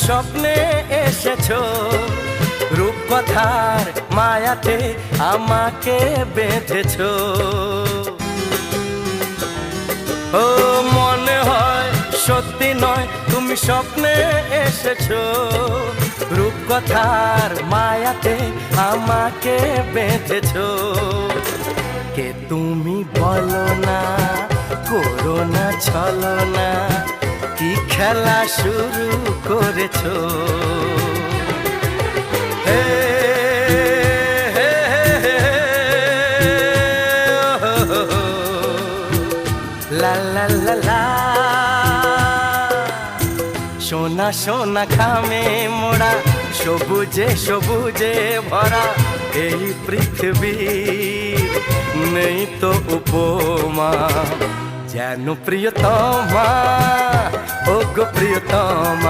স্বপ্নে এসেছো, রূপকথার মায়াতে আমাকে বেঁধেছো। ও মনে হয় সত্যি নয়, তুমি স্বপ্নে এসেছো, রূপকথার মায়াতে আমাকে বেঁধেছো। কে তুমি বলো না, করো না ছলনা, কি খেলা শুরু করেছো। হে হে হে লা লা লা লা, সোনা সোনা খামে মোড়া, সবুজে সবুজে ভরা এই পৃথিবী, নেই তো উপমা যেন প্রিয়তমা, ও গো প্রিয়তমা।